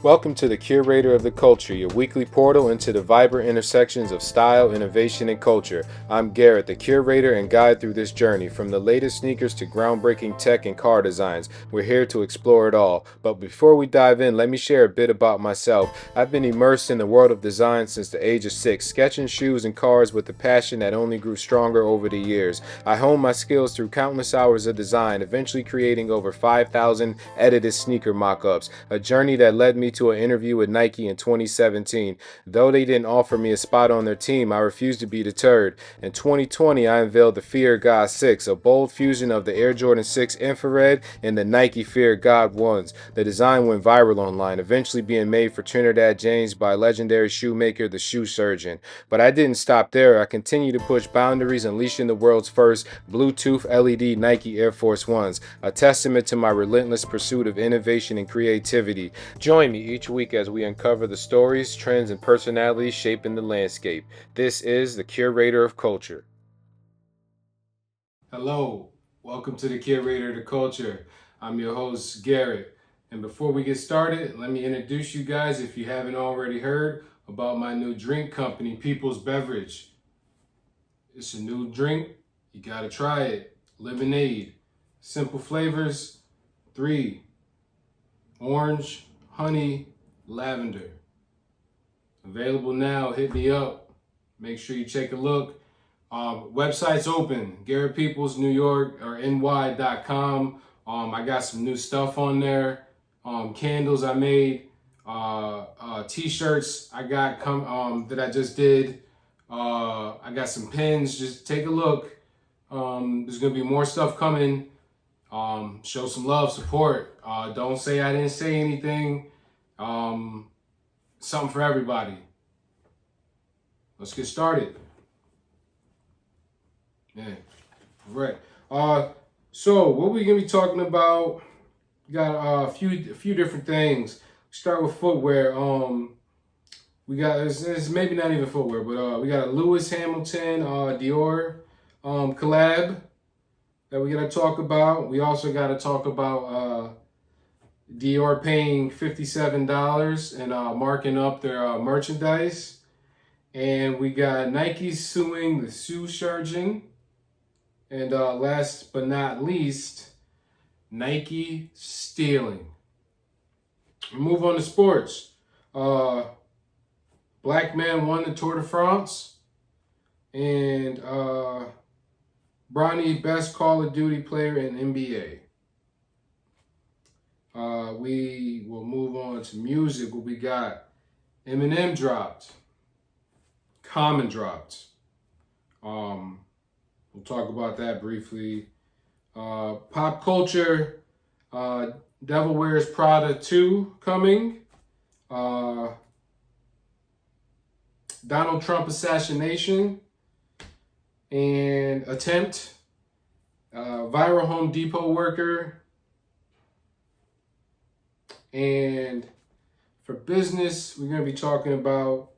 Welcome to the Curator of the Culture, your weekly portal into the vibrant intersections of style, innovation, and culture. I'm Garrett, the curator and guide through this journey. From the latest sneakers to groundbreaking tech and car designs, we're here to explore it all. But before we dive in, let me share a bit about myself. I've been immersed in the world of design since the age of 6, sketching shoes and cars with a passion that only grew stronger over the years. I honed my skills through countless hours of design, eventually creating over 5,000 edited sneaker mock-ups, a journey that led me to an interview with Nike in 2017. Though they didn't offer me a spot on their team, I refused to be deterred. In 2020, I unveiled the Fear God 6, a bold fusion of the Air Jordan 6 Infrared and the Nike Fear God 1s. The design went viral online, eventually being made for Trinidad James by legendary shoemaker The Shoe Surgeon. But I didn't stop there. I continued to push boundaries, unleashing the world's first Bluetooth LED Nike Air Force 1s, a testament to my relentless pursuit of innovation and creativity. Join me each week as we uncover the stories, trends, and personalities shaping the landscape. This is the Curator of Culture. Hello, welcome to the Curator of the Culture. I'm your host, Garrett. And before we get started, let me introduce you guys, if you haven't already heard, about my new drink company, People's Beverage. It's a new drink. You gotta try it. Lemonade. Simple flavors. 3. Orange, honey, lavender. Available now. Hit me up. Make sure you take a look. Website's open. Garrett Peoples, New York or NY.com. I got some new stuff on there. Candles I made. T-shirts I got that I just did. I got some pins. Just take a look. There's gonna be more stuff coming. Show some love, support. Don't say I didn't say anything. Something for everybody. Let's get started. Yeah, all right. So what we're gonna be talking about? We got a few different things. Start with footwear. We got it's maybe not even footwear, but we got a Lewis Hamilton Dior collab that we gotta talk about. We also gotta talk about Dior paying $57 and marking up their merchandise. And we got Nike suing the shoe surgeon. And last but not least, Nike stealing. We move on to sports. Black man won the Tour de France. And Bronny, best Call of Duty player in NBA. We will move on to music. What we got? Eminem dropped. Common dropped. We'll talk about that briefly. Pop culture. Devil Wears Prada 2 coming. Donald Trump assassination and attempt. Viral Home Depot worker. And for business, we're going to be talking about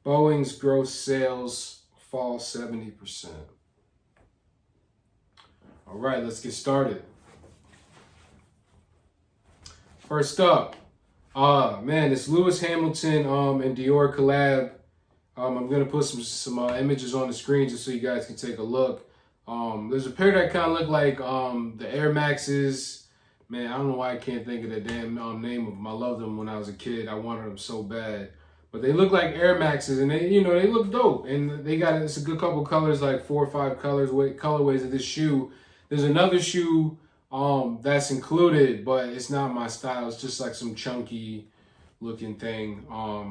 Boeing's gross sales fall 70%. All right, let's get started. First up, this Lewis Hamilton and Dior collab. I'm going to put some images on the screen just so you guys can take a look. There's a pair that kind of look like the Air Maxes. Man, I don't know why I can't think of the damn name of them. I loved them when I was a kid. I wanted them so bad. But they look like Air Maxes, and they look dope. And they got it's a good couple colors, like 4 or 5 colorways of this shoe. There's another shoe that's included, but it's not my style. It's just like some chunky looking thing.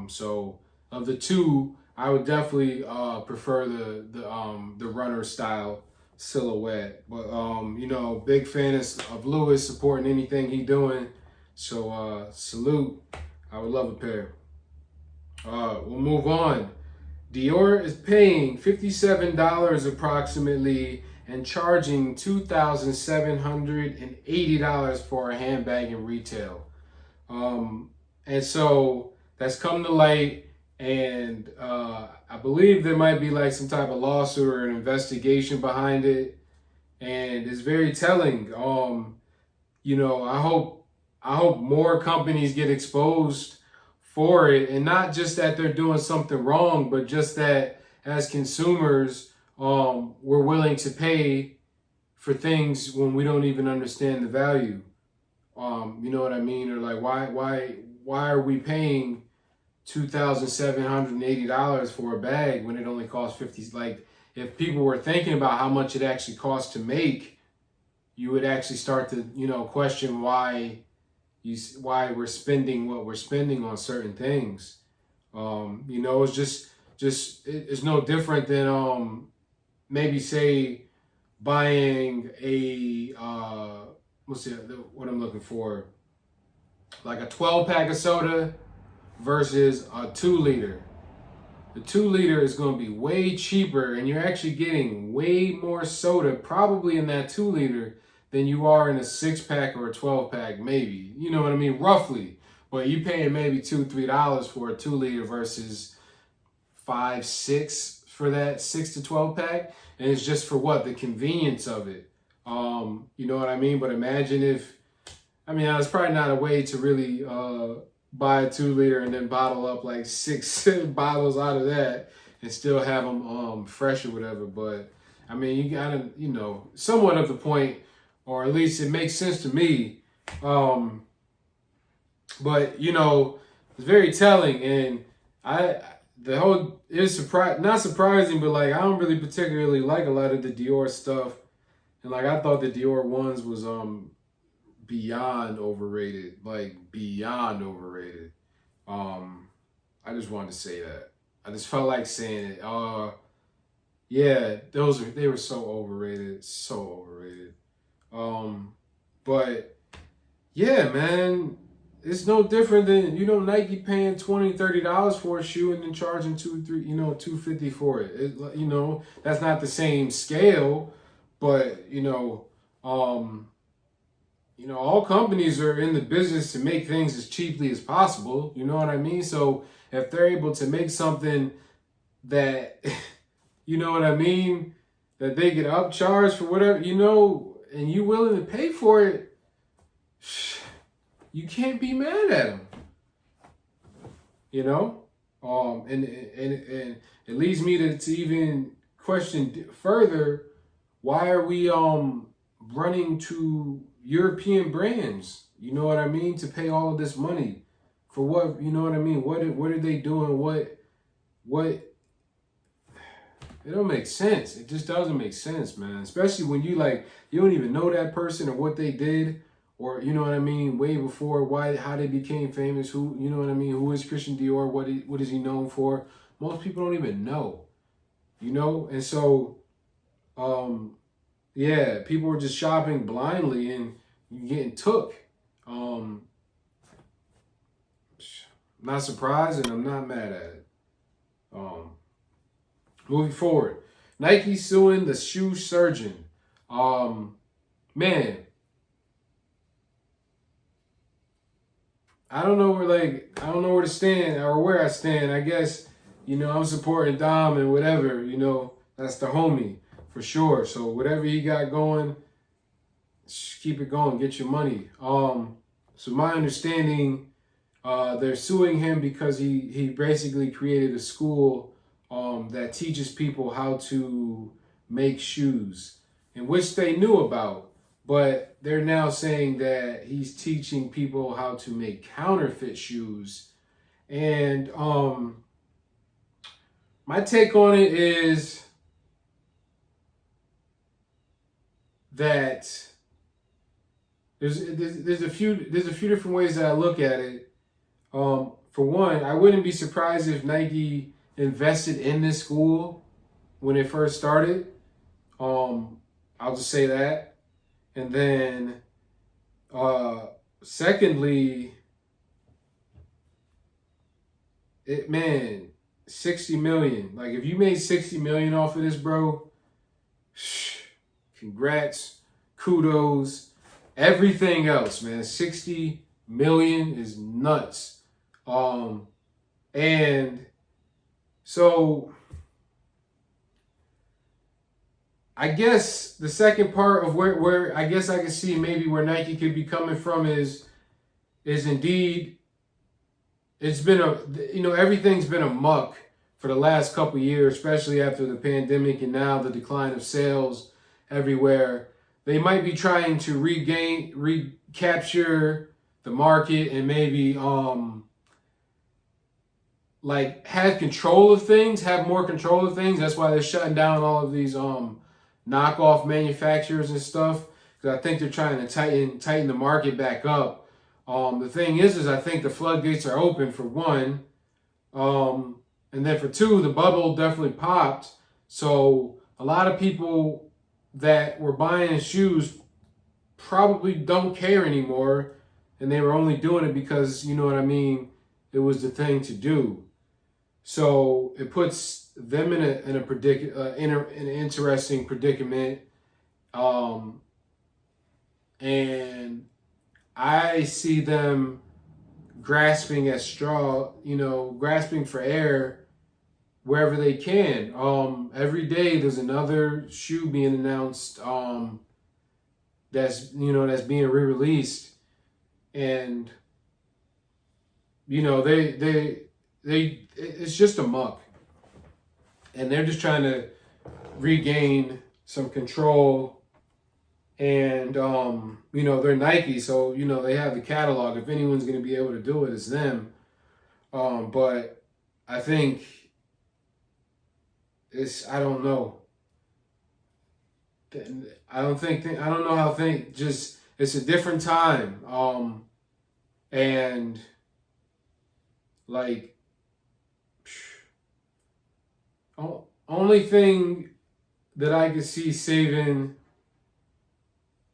So of the two, I would definitely prefer the runner style silhouette. But big fan of Lewis, supporting anything he doing. So salute. I would love a pair. We'll move on. Dior is paying $57 approximately and charging $2,780 for a handbag in retail. And so that's come to light, and I believe there might be like some type of lawsuit or an investigation behind it, and it's very telling. I hope more companies get exposed for it, and not just that they're doing something wrong, but just that as consumers, we're willing to pay for things when we don't even understand the value. You know what I mean? Or like, why are we paying $2,780 for a bag when it only costs 50? Like, if people were thinking about how much it actually costs to make, you would actually start to, question why we're spending what we're spending on certain things. It's it's no different than maybe say buying a what I'm looking for, like a 12 pack of soda versus a 2 liter. The 2 liter is going to be way cheaper, and you're actually getting way more soda probably in that 2 liter than you are in a 6 pack or a 12 pack, maybe. You know what I mean? Roughly. But you paying maybe $2-3 for a 2 liter versus 5-6 for that 6 to 12 pack. And it's just for what? The convenience of it. You know what I mean? But imagine if, it's probably not a way to really buy a 2 liter and then bottle up like 6 bottles out of that and still have them fresh or whatever. But you gotta, somewhat of the point, or at least it makes sense to me. But it's very telling, and it's not surprising, but like I don't really particularly like a lot of the Dior stuff, and like I thought the Dior ones was beyond overrated, like beyond overrated. I just wanted to say that. I just felt like saying it. Yeah, they were so overrated, so overrated. But yeah, man, it's no different than Nike paying $20-$30 for a shoe and then charging $250 for it. That's not the same scale, but all companies are in the business to make things as cheaply as possible. You know what I mean? So if they're able to make something that, you know what I mean, that they get upcharged for whatever, and you willing to pay for it, you can't be mad at them. And it leads me to even question further, why are we running to European brands, you know what I mean, to pay all of this money for what? You know what I mean? What are they doing? What it don't make sense. It just doesn't make sense, man. Especially when you don't even know that person or what they did, or you know what I mean, way before how they became famous. Who, you know what I mean? Who is Christian Dior? What is he known for? Most people don't even know, and so yeah, people were just shopping blindly and getting took. Not surprised, and I'm not mad at it. Moving forward, Nike suing the shoe surgeon. Man, I don't know where to stand or where I stand. I guess I'm supporting Dom and whatever. That's the homie for sure. So whatever he got going, keep it going. Get your money. So my understanding, they're suing him because he basically created a school that teaches people how to make shoes, in which they knew about, but they're now saying that he's teaching people how to make counterfeit shoes. And my take on it is that there's a few different ways that I look at it. For one, I wouldn't be surprised if Nike invested in this school when it first started. I'll just say that. And then secondly, 60 million. Like if you made 60 million off of this, bro, congrats, kudos, everything else, man. 60 million is nuts. And so I guess the second part of where I guess I can see maybe where Nike could be coming from is indeed it's been everything's been a muck for the last couple of years, especially after the pandemic and now the decline of sales everywhere. They might be trying to recapture the market and maybe like have control of things, have more control of things. That's why they're shutting down all of these knockoff manufacturers and stuff. Because I think they're trying to tighten the market back up. The thing is I think the floodgates are open for one, and then for two, the bubble definitely popped. So a lot of people that were buying shoes probably don't care anymore, and they were only doing it because, you know what I mean, it was the thing to do. So it puts them in an interesting predicament, and I see them grasping at straw, grasping for air wherever they can. Every day there's another shoe being announced that's being re-released, and they it's just a muck, and they're just trying to regain some control. And they're Nike, so they have the catalog. If anyone's going to be able to do it, it's them. But I think I don't know. I don't know how just it's a different time. And like only thing that I could see saving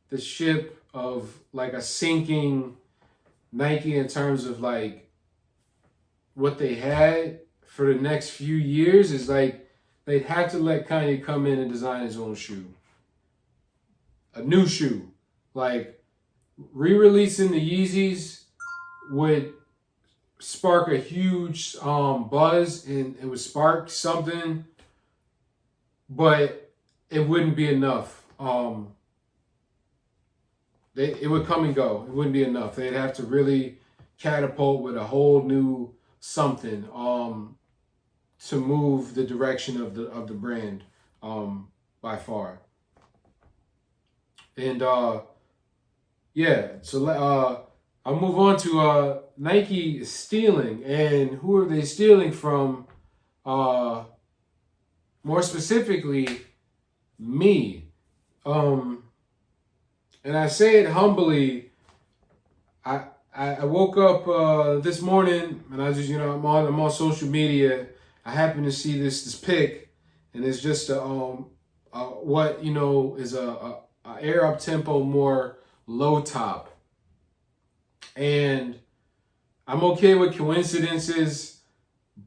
the ship of like a sinking Nike in terms of like what they had for the next few years is like they'd have to let Kanye come in and design his own shoe. A new shoe. Like re-releasing the Yeezys would spark a huge buzz, and it would spark something, but it wouldn't be enough. It would come and go. It wouldn't be enough. They'd have to really catapult with a whole new something to move the direction of the brand by far. And so I'll move on to Nike stealing, and who are they stealing from? More specifically, me. And I say it humbly. I woke up this morning, and I just I'm on social media. I happen to see this pic, and it's just what is a air up tempo more low top, and I'm okay with coincidences,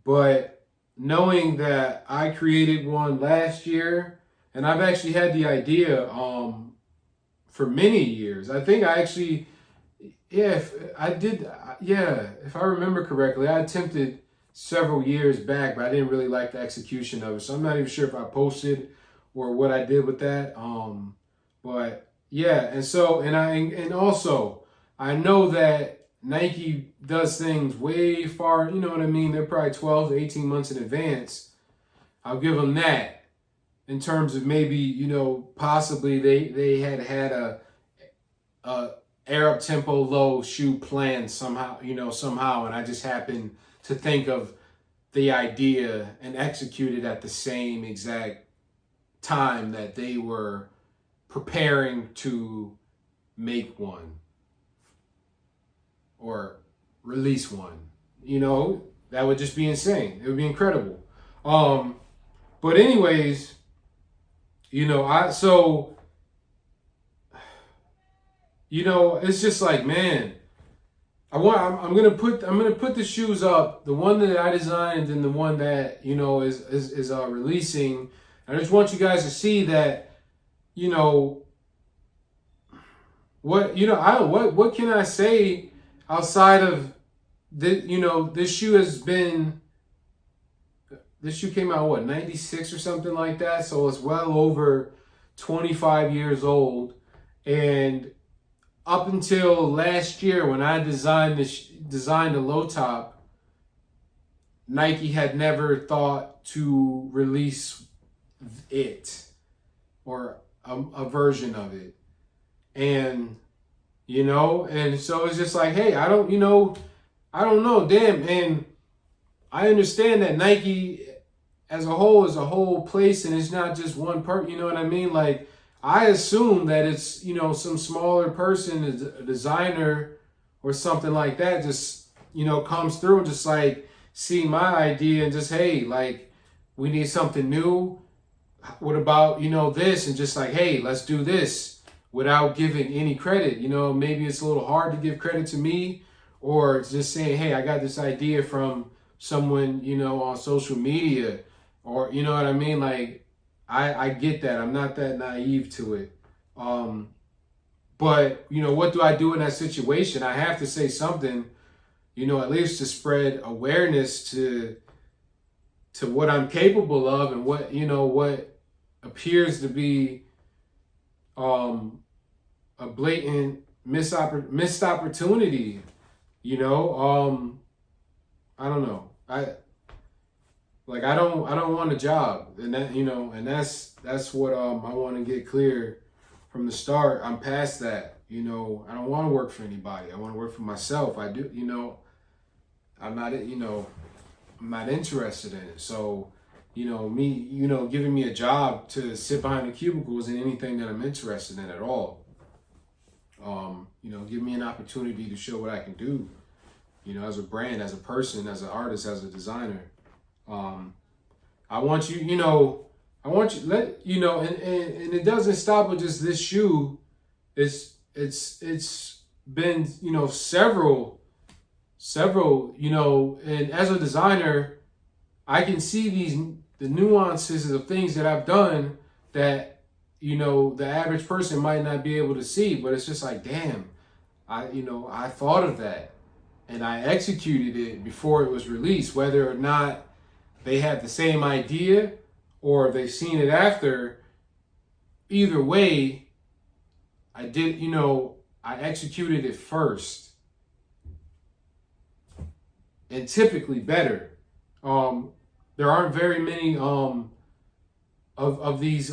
but knowing that I created one last year, and I've actually had the idea for many years. I think I actually, if I remember correctly, I attempted several years back, but I didn't really like the execution of it. So I'm not even sure if I posted or what I did with that. But yeah, and also I know that Nike does things way far, you know what I mean? They're probably 12 to 18 months in advance. I'll give them that. In terms of maybe, possibly they had a air up tempo low shoe plan somehow, and I just happened to think of the idea and execute it at the same exact time that they were preparing to make one or release one. That would just be insane. It would be incredible. But anyways, it's just like, man, I'm gonna put the shoes up, the one that I designed and the one that is releasing. I just want you guys to see that, what can I say outside of this shoe this shoe came out 96 or something like that, so it's well over 25 years old. And up until last year when I designed the low top, Nike had never thought to release it or a version of it. And, and so it's just like, hey, I don't know, damn. And I understand that Nike as a whole is a whole place and it's not just one part, you know what I mean? Like, I assume that it's, some smaller person, a designer or something like that, just, comes through and just like see my idea and just, hey, like, we need something new. What about, this? And just like, hey, let's do this without giving any credit. Maybe it's a little hard to give credit to me, or it's just saying, hey, I got this idea from someone, on social media, or, you know what I mean? Like, I get that. I'm not that naive to it. But, what do I do in that situation? I have to say something, at least to spread awareness to what I'm capable of and what appears to be a blatant missed opportunity. I don't know. I don't want a job, and that's what I want to get clear from the start. I'm past that. I don't want to work for anybody. I want to work for myself. I do. I'm not. I'm not interested in it. So, giving me a job to sit behind a cubicle isn't anything that I'm interested in at all. Give me an opportunity to show what I can do, as a brand, as a person, as an artist, as a designer. I want you, and it doesn't stop with just this shoe. It's been, several, and as a designer, I can see the nuances of things that I've done that, the average person might not be able to see, but it's just like, damn, I thought of that and I executed it before it was released, whether or not they had the same idea or they've seen it after. Either way, I did, I executed it first, and typically better. There aren't very many of these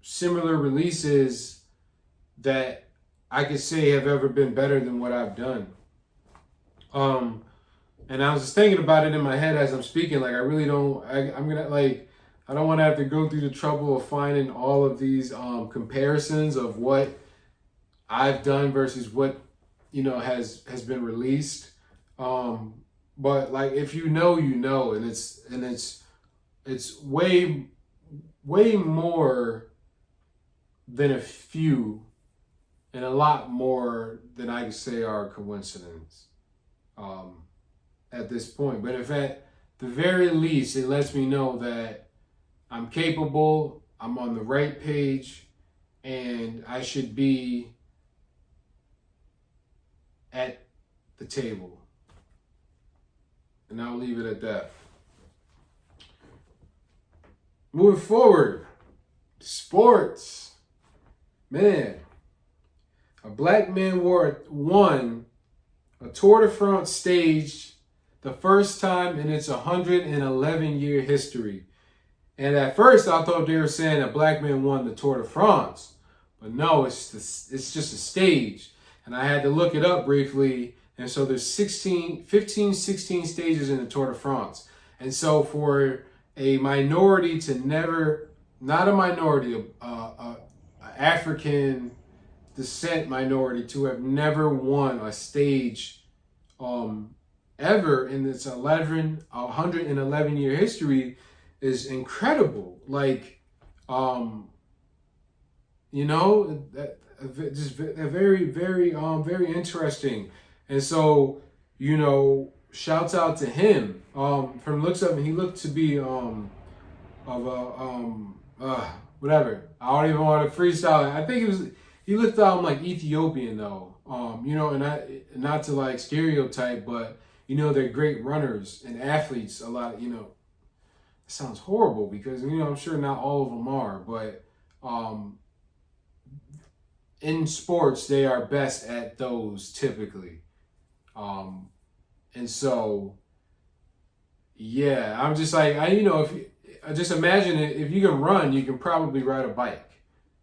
similar releases that I could say have ever been better than what I've done. And I was just thinking about it in my head as I'm speaking. Like, I really don't. I'm gonna like. I don't want to have to go through the trouble of finding all of these comparisons of what I've done versus what has been released. But like, if and it's way more than a few, and a lot more than I could say are coincidence. At this point. But if at the very least it lets me know that I'm capable, I'm on the right page, and I should be at the table. And I'll leave it at that. Moving forward, sports. Man, a black man won a Tour de France stage the first time in its 111-year history. And at first I thought they were saying a black man won the Tour de France. But no, it's just a stage. And I had to look it up briefly. And so there's 16 stages in the Tour de France. And so for a minority to never, not a minority, a African descent minority to have never won a stage ever in its 111-year history is incredible. Like, just very, very, very interesting. And so, shouts out to him. From the looks of him, he looked to be whatever. I don't even want to freestyle. I think he looked like Ethiopian though. And not to like stereotype, but they're great runners and athletes. A lot, it sounds horrible because I'm sure not all of them are, but in sports they are best at those typically. And so, yeah, I'm just like, if I just imagine it, if you can run, you can probably ride a bike.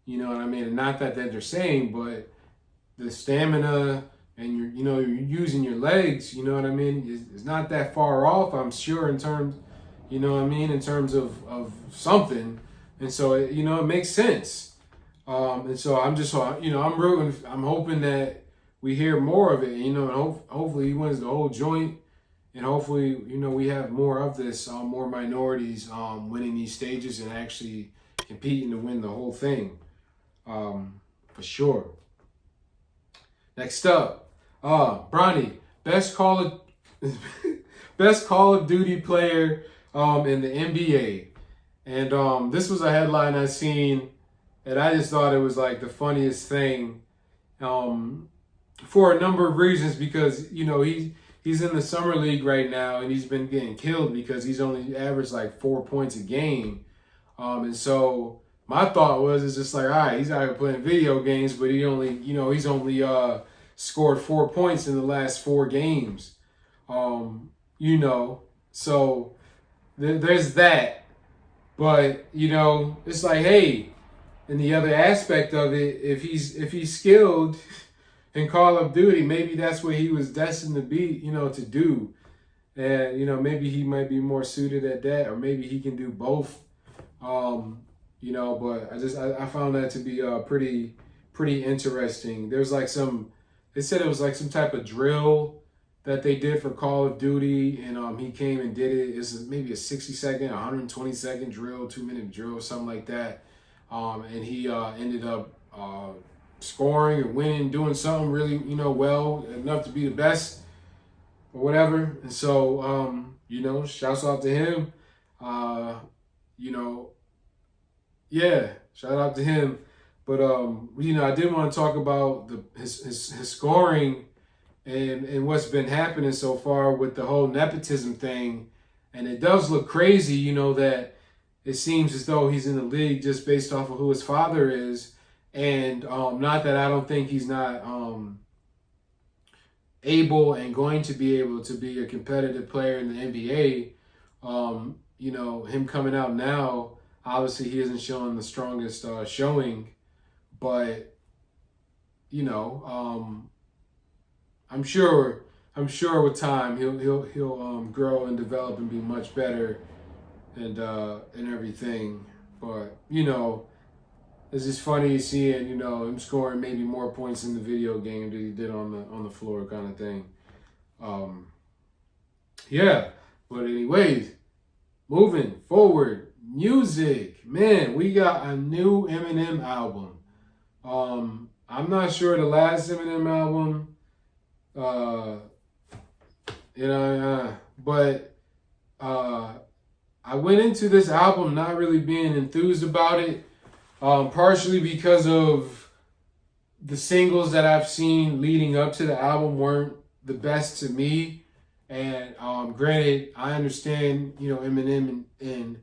You know what I mean? And not that they're saying, but the stamina and you're using your legs, you know what I mean, is not that far off, I'm sure, in terms, you know what I mean, in terms of something. And so, it makes sense. And so I'm just, I'm rooting, I'm hoping that we hear more of it, and hopefully he wins the whole joint. And hopefully, we have more of this, more minorities winning these stages and actually competing to win the whole thing, for sure. Next up, Bronny, best Call of best Call of Duty player in the NBA, and this was a headline I seen, and I just thought it was like the funniest thing, um, for a number of reasons, because he's in the summer league right now, and he's been getting killed because he's only averaged like 4 points a game, and so my thought was, it's just like, all right, he's out here playing video games, but he's only scored 4 points in the last 4 games. So there's that. But it's like, hey, and the other aspect of it, if he's skilled in Call of Duty, maybe that's what he was destined to be, to do. And maybe he might be more suited at that, or maybe he can do both. But I found that to be pretty interesting. There's like they said it was like some type of drill that they did for Call of Duty, and he came and did it. It's maybe a 60-second, 120-second drill, 2-minute drill, something like that. And he ended up scoring and winning, doing something really, well enough to be the best or whatever. And so, shouts out to him. You know, yeah, shout out to him. But I did want to talk about his scoring and what's been happening so far with the whole nepotism thing. And it does look crazy, that it seems as though he's in the league just based off of who his father is. And not that I don't think he's not able and going to be able to be a competitive player in the NBA. Him coming out now, obviously he isn't showing the strongest showing, but I'm sure with time he'll grow and develop and be much better and everything. But it's just funny seeing him scoring maybe more points in the video game than he did on the floor, kind of thing. Yeah, but anyways, moving forward, music, man, we got a new Eminem album. I'm not sure the last Eminem album, but I went into this album not really being enthused about it, partially because of the singles that I've seen leading up to the album weren't the best to me. And granted, I understand, Eminem and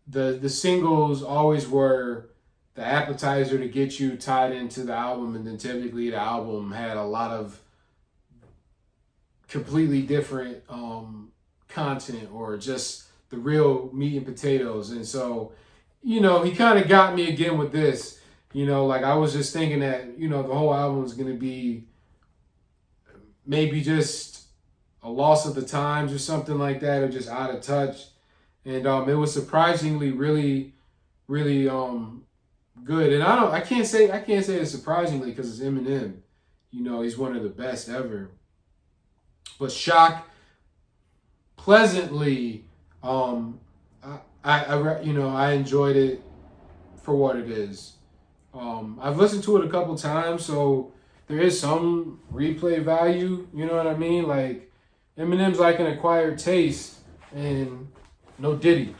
the singles always were the appetizer to get you tied into the album, and then typically the album had a lot of completely different content, or just the real meat and potatoes. And so, he kind of got me again with this. Like I was just thinking that, the whole album is going to be maybe just a loss of the times or something like that, or just out of touch. And it was surprisingly really, really good. And I can't say it's surprisingly because it's Eminem. He's one of the best ever. But shock, pleasantly, I enjoyed it for what it is. I've listened to it a couple times, so there is some replay value. You know what I mean? Like Eminem's like an acquired taste, and no Diddy.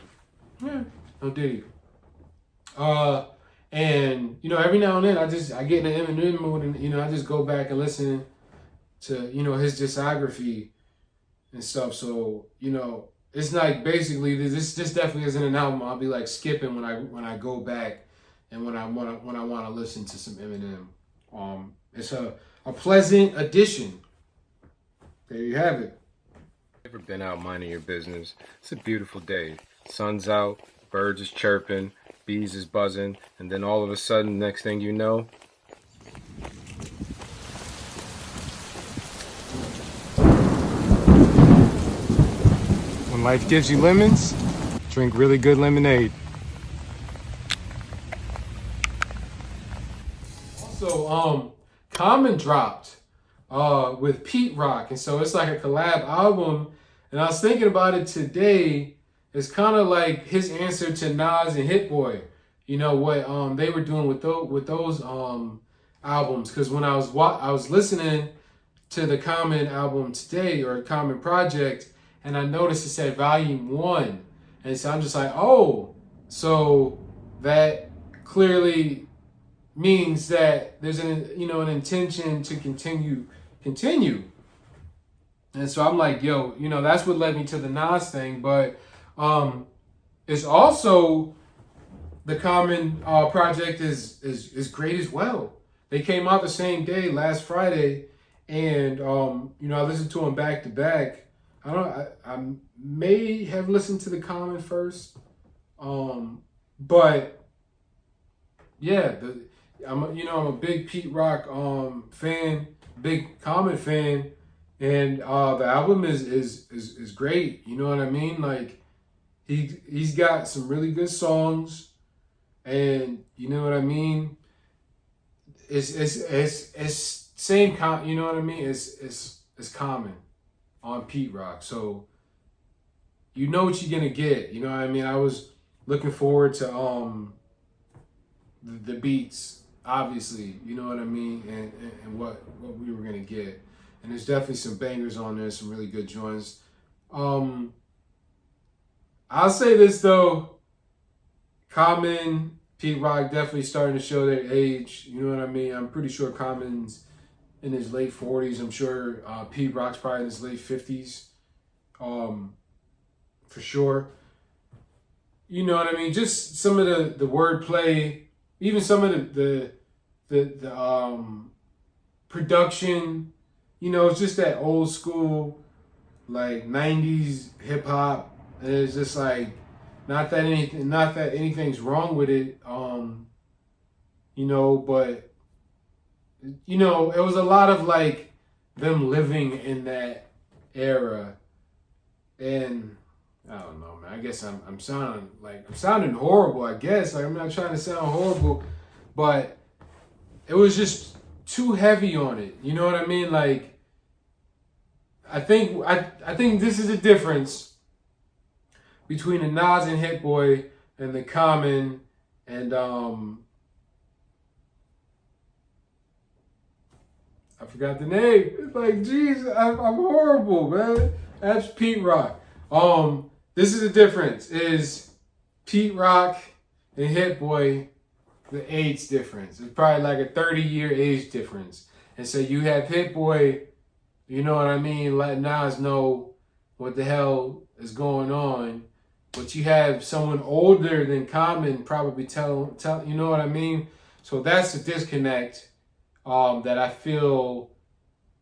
Yeah, no Diddy. And every now and then I get in an Eminem mood, and I just go back and listen to his discography and stuff. So it's like basically this definitely isn't an album I'll be like skipping when I go back and when I want to listen to some Eminem. It's a pleasant addition. There you have it. Ever been out minding your business? It's a beautiful day. Sun's out, birds is chirping, bees is buzzing, and then all of a sudden, next thing you know, when life gives you lemons, drink really good lemonade. Also, Common dropped with Pete Rock, and so it's like a collab album. And I was thinking about it today. It's kind of like his answer to Nas and Hit Boy. You know what they were doing with those albums. Because when I was listening to the Common album today, or Common Project, and I noticed it said Volume 1. And so I'm just like, oh, so that clearly means that there's an intention to continue. And so I'm like, yo, that's what led me to the Nas thing. But it's also the Common project is great as well. They came out the same day, last Friday, and I listened to them back to back. I may have listened to the Common first, but yeah, I'm a big Pete Rock fan, big Common fan, and the album is great. You know what I mean? Like he's got some really good songs, and you know what I mean. It's same you know what I mean. It's Common on Pete Rock, so you know what you're gonna get. You know what I mean. I was looking forward to the beats, obviously, you know what I mean, and what we were gonna get. And there's definitely some bangers on there, some really good joints. I'll say this though, Common, Pete Rock definitely starting to show their age. You know what I mean? I'm pretty sure Common's in his late 40s. I'm sure Pete Rock's probably in his late 50s, for sure. You know what I mean? Just some of the wordplay, even some of the production. It's just that old school, like 90s hip hop. And it's just like not that anything's wrong with it. But it was a lot of like them living in that era. And I don't know, man. I guess I'm sounding horrible. I guess like I'm not trying to sound horrible, but it was just too heavy on it. You know what I mean? Like I think this is the difference between the Nas and Hit Boy and the Common and I forgot the name. It's like, geez, I'm horrible, man. That's Pete Rock. This is the difference. Is Pete Rock and Hit Boy, the age difference. It's probably like a 30-year age difference. And so you have Hit Boy, you know what I mean, letting Nas know what the hell is going on. But you have someone older than Common probably tell you know what I mean? So that's the disconnect that I feel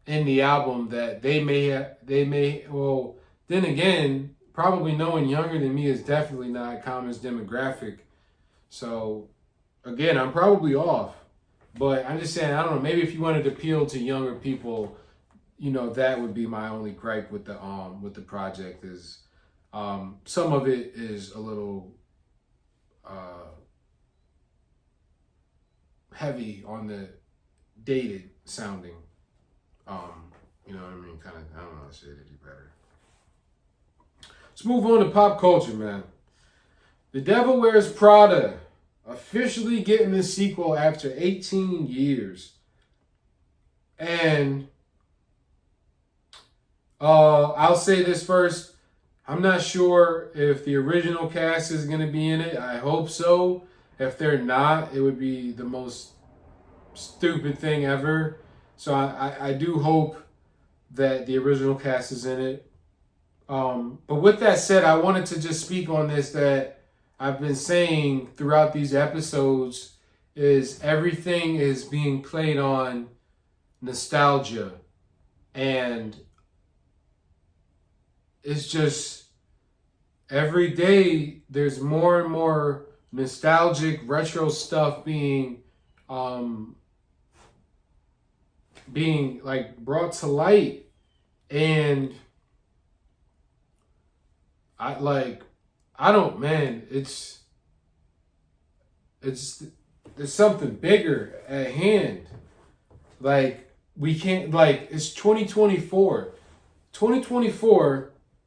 in the album, that well, then again, probably no one younger than me is definitely not Common's demographic. So again, I'm probably off. But I'm just saying, I don't know, maybe if you wanted to appeal to younger people, that would be my only gripe with the project is some of it is a little heavy on the dated sounding. You know what I mean? Kind of, I don't know how to say it any better. Let's move on to pop culture, man. The Devil Wears Prada officially getting the sequel after 18 years. And I'll say this first. I'm not sure if the original cast is going to be in it. I hope so. If they're not, it would be the most stupid thing ever. So I do hope that the original cast is in it. But with that said, I wanted to just speak on this that I've been saying throughout these episodes is everything is being played on nostalgia. And it's just every day there's more and more nostalgic retro stuff um being like brought to light. And I like I don't man, it's there's something bigger at hand. Like we can't like it's 2024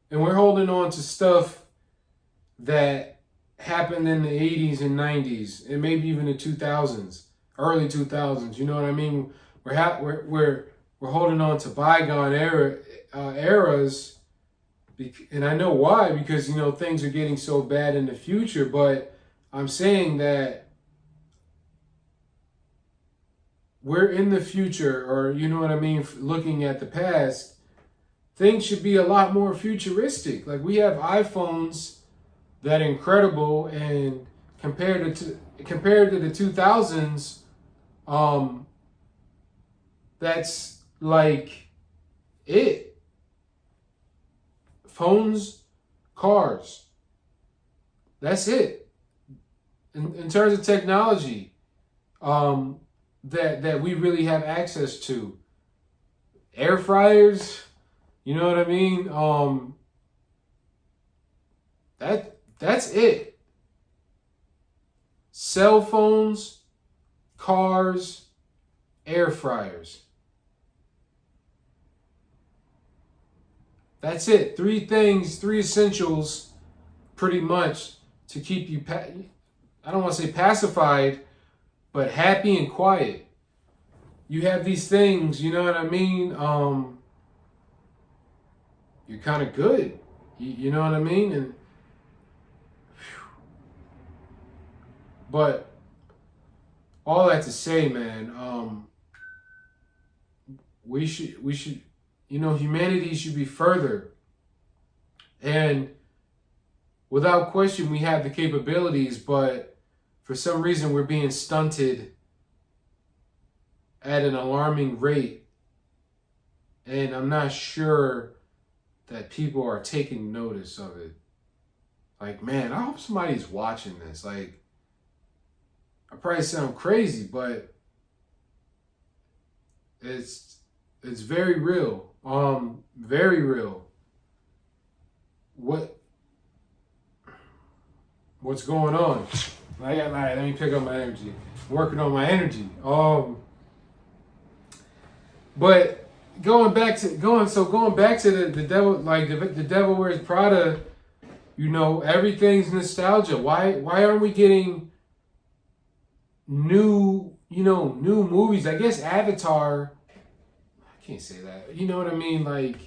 and we're holding on to stuff that happened in the 80s and 90s and maybe even the 2000s, early 2000s. You know what I mean? We're holding on to bygone eras, and I know why, because things are getting so bad in the future. But I'm saying that we're in the future, or you know what I mean, looking at the past. Things should be a lot more futuristic. Like we have iPhones that are incredible, and compared to the 2000s, that's like it. Phones, cars. That's it. In terms of technology, that we really have access to. Air fryers, you know what I mean? That's it. Cell phones, cars, air fryers. That's it. Three things, three essentials, pretty much, to keep you, I don't want to say pacified, but happy and quiet. You have these things, you know what I mean? You're kind of good. You know what I mean? And but all that to say, man, we should, humanity should be further. And without question, we have the capabilities, but for some reason, we're being stunted at an alarming rate. And I'm not sure that people are taking notice of it. Like, man, I hope somebody's watching this. Like, I probably sound crazy, but it's very real. Very real. What's going on? Let me pick up my energy. I'm working on my energy. But going back to the devil, like the Devil Wears Prada. Everything's nostalgia. Why aren't we getting new movies? I guess Avatar. I can't say that. You know what I mean? Like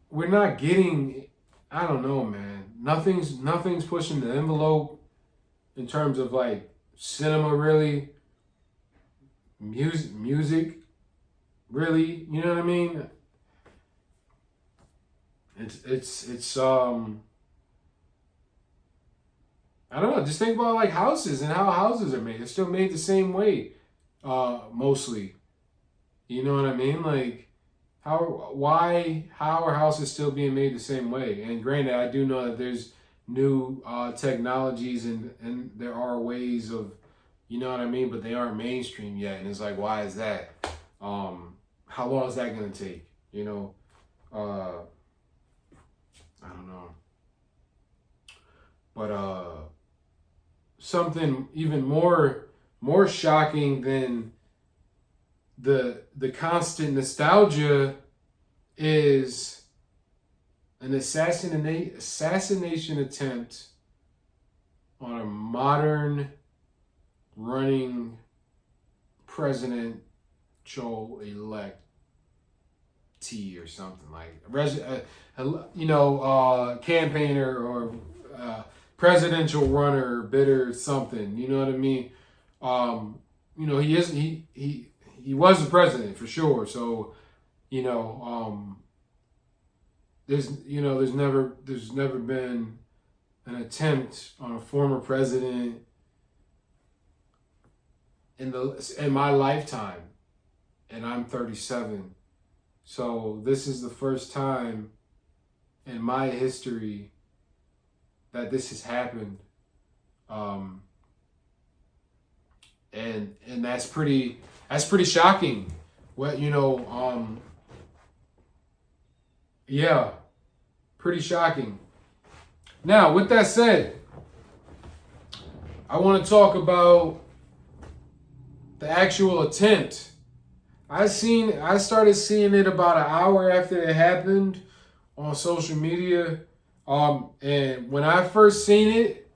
we're not getting. I don't know, man. Nothing's pushing the envelope in terms of like cinema, really. Music, really. You know what I mean? It's I don't know. Just think about like houses and how houses are made. They're still made the same way, mostly. You know what I mean? Like how are houses still being made the same way? And granted, I do know that there's new technologies and there are ways of, you know what I mean, but they aren't mainstream yet. And it's like, why is that? How long is that gonna take? I don't know. But something even more shocking than the constant nostalgia is an assassination attempt on a modern running presidential elect T or something like campaigner or presidential runner bidder something. You know what I mean? He was the president for sure. So there's never been an attempt on a former president in my lifetime, and I'm 37. So this is the first time in my history that this has happened. Um, and that's pretty shocking. What yeah, pretty shocking. Now, with that said, I want to talk about the actual attempt. I started seeing it about an hour after it happened on social media. And when I first seen it,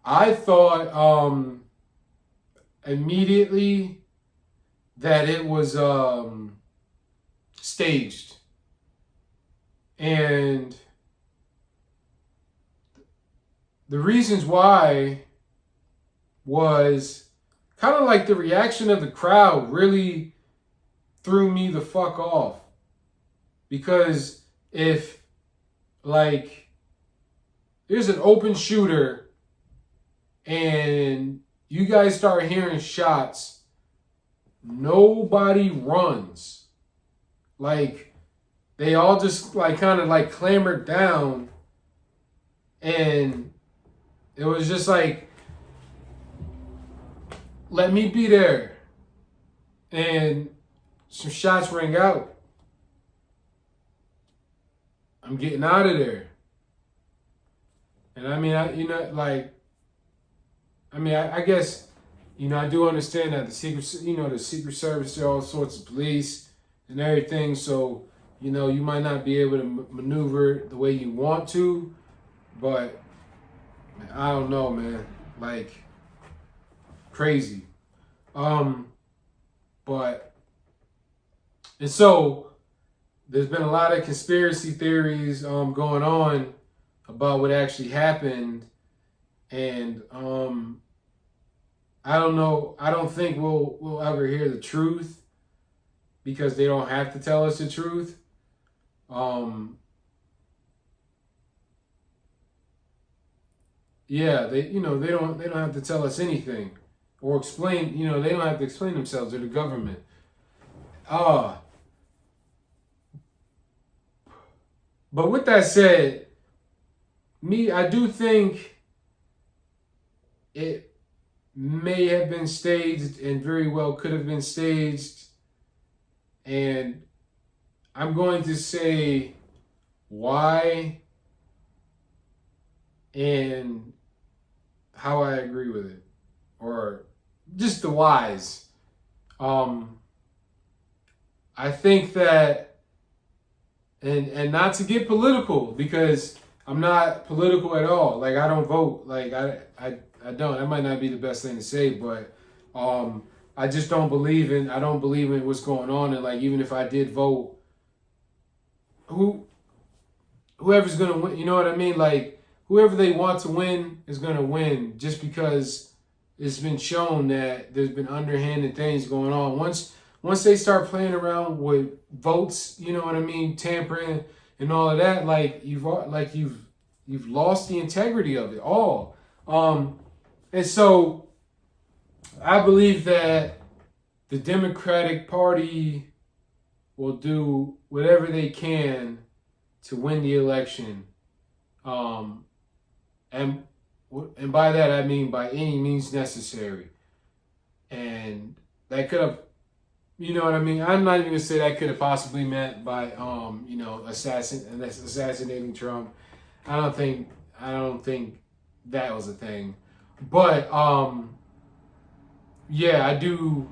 I thought immediately that it was staged. And the reasons why was kind of like the reaction of the crowd really threw me the fuck off. Because if, like, there's an open shooter and you guys start hearing shots, nobody runs. Like, they all just like kind of like clambered down, and it was just like, let me be there. And some shots rang out. I'm getting out of there. And I mean, I guess, I do understand that the Secret Service, there are all sorts of police and everything. So, you might not be able to maneuver the way you want to, but man, I don't know, man. Like, crazy. But, and so there's been a lot of conspiracy theories going on about what actually happened, and I don't know. I don't think we'll ever hear the truth because they don't have to tell us the truth. Yeah, they don't have to tell us anything or explain. They don't have to explain themselves to the government. But with that said, I do think it may have been staged and very well could have been staged. And I'm going to say why and how I agree with it, or just the whys. I think that, and not to get political, because I'm not political at all. Like, I don't vote. Like, I don't. That might not be the best thing to say, but I just don't believe in. I don't believe in what's going on. And like, even if I did vote, whoever's gonna win, you know what I mean? Like, whoever they want to win is gonna win, just because it's been shown that there's been underhanded things going on. Once they start playing around with votes, you know what I mean, tampering and all of that, like you've lost the integrity of it all. And so I believe that the Democratic Party will do whatever they can to win the election. And by that I mean by any means necessary. And that could have, you know what I mean? I'm not even gonna say that could have possibly meant by assassinating Trump. I don't think that was a thing. But yeah, I do.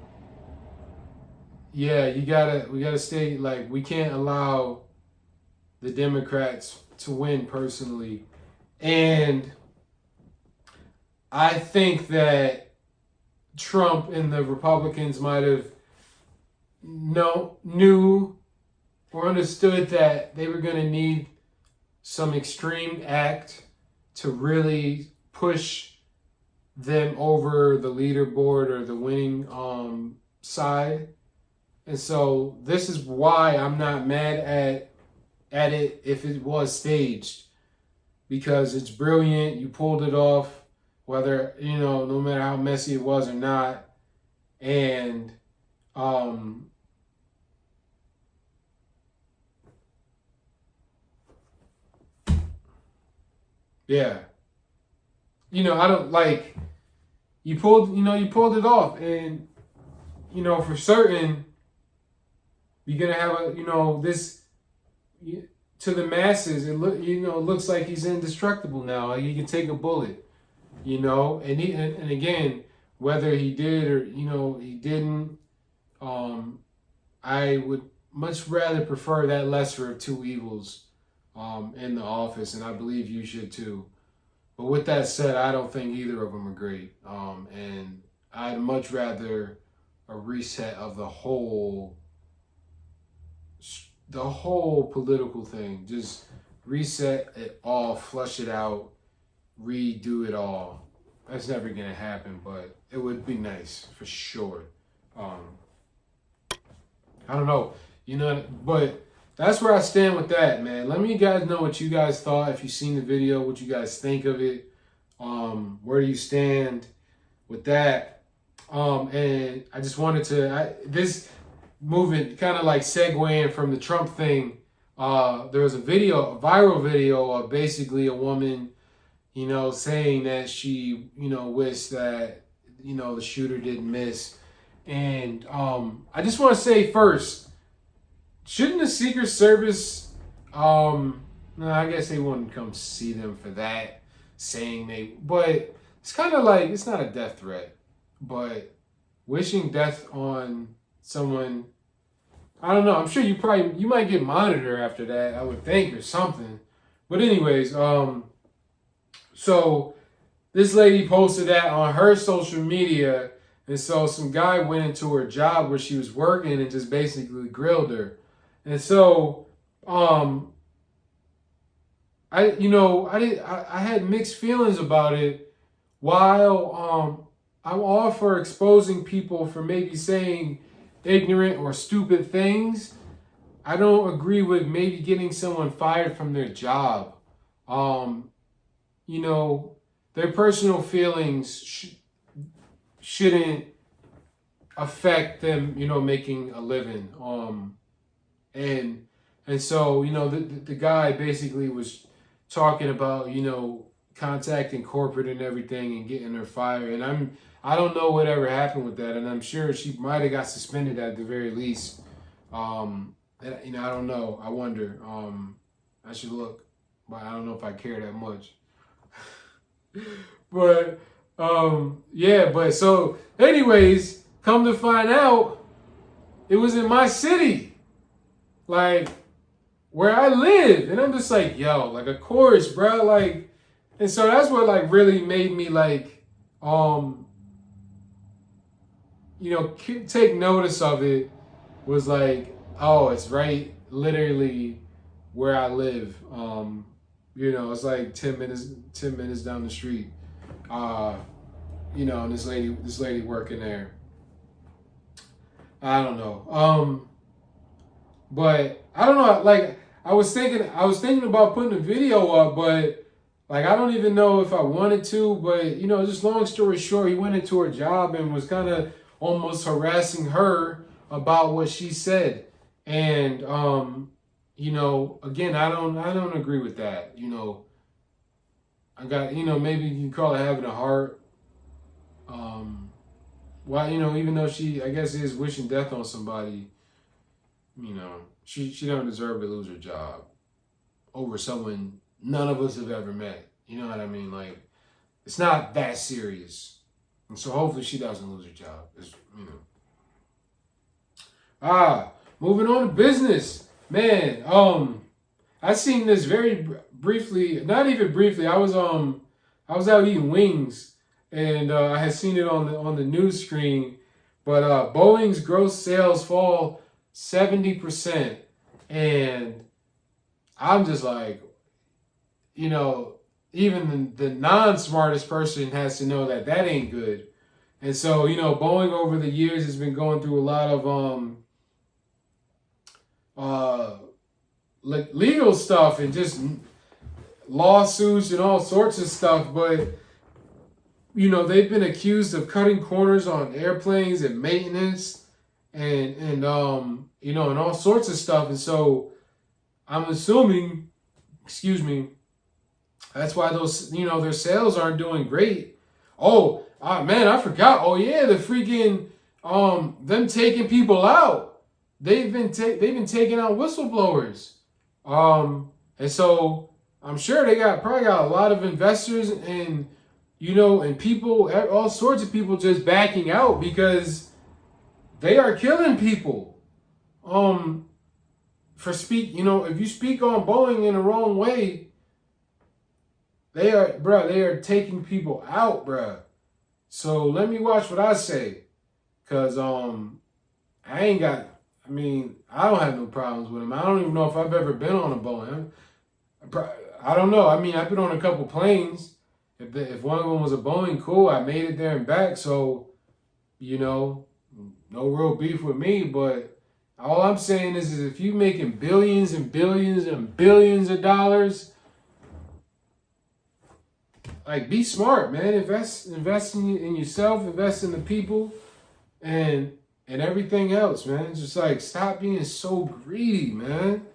Yeah, we gotta stay, like, we can't allow the Democrats to win personally. And I think that Trump and the Republicans might have knew or understood that they were going to need some extreme act to really push them over the leaderboard or the winning side. And so this is why I'm not mad at it if it was staged, because it's brilliant. You pulled it off, whether, no matter how messy it was or not. And Yeah. I don't like you pulled it off, and for certain you're gonna have this to the masses. It looks like he's indestructible now. Like he can take a bullet, and again, whether he did or he didn't, um, I would much rather prefer that lesser of two evils, in the office, and I believe you should too. But with that said, I don't think either of them are great. And I'd much rather a reset of the whole political thing. Just reset it all, flush it out, redo it all. That's never gonna happen, but it would be nice for sure. Um, I don't know, but that's where I stand with that, man. Let me guys know what you guys thought. If you've seen the video, what you guys think of it. Where do you stand with that? And I just wanted to this movement kind of like segueing from the Trump thing. There was a viral video of basically a woman, saying that she, wished that, the shooter didn't miss. And I just want to say first, shouldn't the Secret Service, no, I guess they wouldn't come see them for that, but it's kind of like, it's not a death threat, but wishing death on someone, I don't know, I'm sure you might get monitored after that, I would think, or something. But anyways, so this lady posted that on her social media, and so some guy went into her job where she was working and just basically grilled her. And so, I had mixed feelings about it. While I'm all for exposing people for maybe saying ignorant or stupid things, I don't agree with maybe getting someone fired from their job. Um, their personal feelings shouldn't affect them, making a living. And so, the guy basically was talking about, contacting corporate and everything and getting her fired. And I don't know whatever happened with that, and I'm sure she might have got suspended at the very least. I don't know. I wonder. I should look, but I don't know if I care that much. But yeah. But so, anyways, come to find out, it was in my city, like where I live, and I'm just like, yo, like, of course, bro, like, and so that's what like really made me like, take notice of it. Was like, oh, it's right, literally where I live. It's like 10 minutes down the street. And this lady working there. I don't know. But I don't know. Like I was thinking about putting a video up, but like I don't even know if I wanted to. But just long story short, he went into her job and was kind of almost harassing her about what she said. And again, I don't agree with that. I got, maybe you can call it having a heart. Why, even though she, I guess, is wishing death on somebody, she don't deserve to lose her job over someone none of us have ever met. You know what I mean? Like, it's not that serious. And so hopefully she doesn't lose her job. Moving on to business. Man, I seen this very briefly, not even briefly. I was out eating wings, and I had seen it on the news screen. But Boeing's gross sales fall 70%, and I'm just like, even the non-smartest person has to know that ain't good. And so, Boeing over the years has been going through a lot of like legal stuff and just lawsuits and all sorts of stuff. But they've been accused of cutting corners on airplanes and maintenance and all sorts of stuff. And so I'm assuming, excuse me, That's why those, their sales aren't doing great. Oh, man, I forgot. Oh yeah, the freaking them taking people out. They've been taking out whistleblowers. And so I'm sure they probably got a lot of investors and and people, all sorts of people just backing out because they are killing people. Um, if you speak on Boeing in the wrong way, they are taking people out, bruh. So let me watch what I say, cause I ain't got. I mean, I don't have no problems with them. I don't even know if I've ever been on a Boeing. I don't know. I mean, I've been on a couple planes. If one of them was a Boeing, cool. I made it there and back, so you know, no real beef with me. But all I'm saying is if you making billions and billions and billions of dollars, like be smart, man. Invest in yourself, invest in the people, and everything else, man. Just like stop being so greedy, man.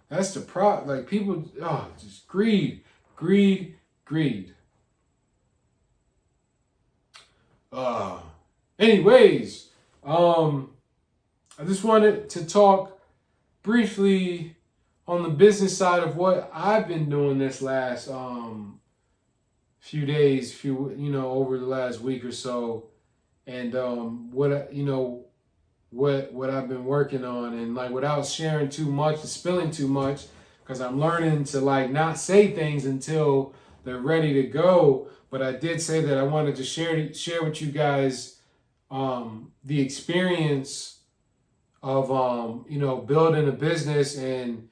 That's the like people, just greed, greed, greed. Uh, anyways, I just wanted to talk briefly on the business side of what I've been doing this last few days, over the last week or so, and what I've been working on, and like without sharing too much and spilling too much, because I'm learning to like not say things until they're ready to go. But I did say that I wanted to share with you guys the experience of building a business and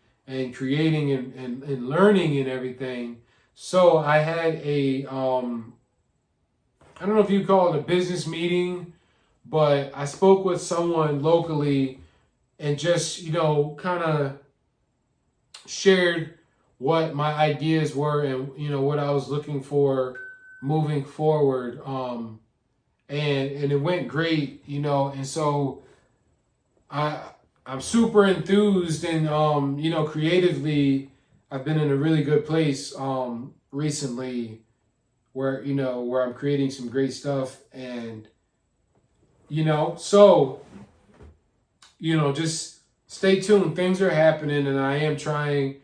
creating and learning and everything. So I had a I don't know if you call it a business meeting, but I spoke with someone locally and just, kind of shared what my ideas were and, what I was looking for moving forward. And it went great, and so I, I'm super enthused and, creatively, I've been in a really good place, recently where I'm creating some great stuff and, so just stay tuned. Things are happening, and I am trying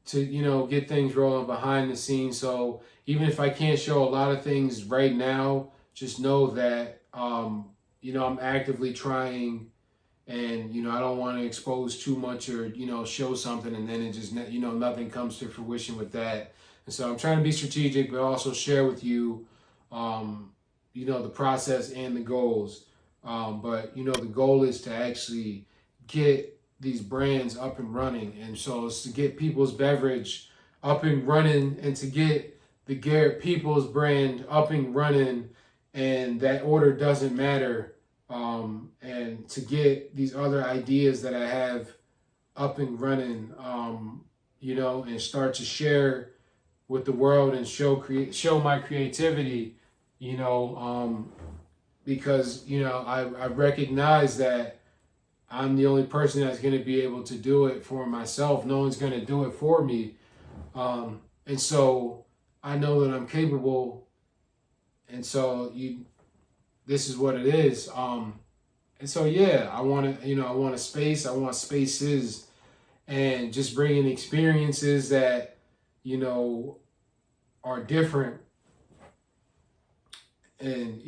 to, get things rolling behind the scenes. So even if I can't show a lot of things right now, just know that, I'm actively trying, and I don't want to expose too much or show something and then it just nothing comes to fruition with that. And so I'm trying to be strategic, but also share with you, the process and the goals. But the goal is to actually get these brands up and running, and so it's to get People's Beverage up and running, and to get the Garrett Peoples brand up and running, and that order doesn't matter. And to get these other ideas that I have up and running, and start to share with the world and show my creativity, you know, because I recognize that I'm the only person that's going to be able to do it for myself. No one's going to do it for me, and so I know that I'm capable, and so this is what it is. And so yeah, I want a space. I want spaces, and just bringing experiences that are different, and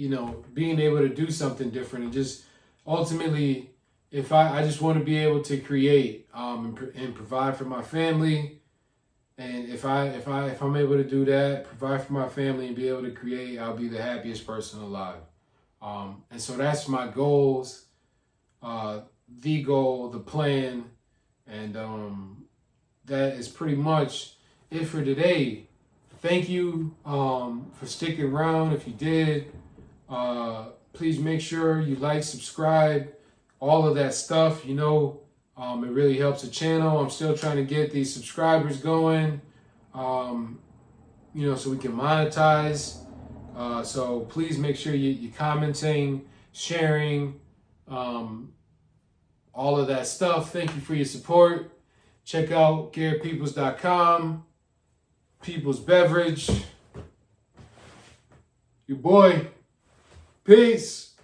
being able to do something different, and just ultimately, if I just want to be able to create, and provide for my family, and if I'm able to do that, provide for my family and be able to create, I'll be the happiest person alive. And so that's my goals, the goal, the plan, and that is pretty much it for today. Thank you, for sticking around. If you did, please make sure you like, subscribe, all of that stuff. It really helps the channel. I'm still trying to get these subscribers going, so we can monetize. So please make sure you're commenting, sharing, all of that stuff. Thank you for your support. Check out GarrettPeoples.com. People's Beverage. Your boy. Peace.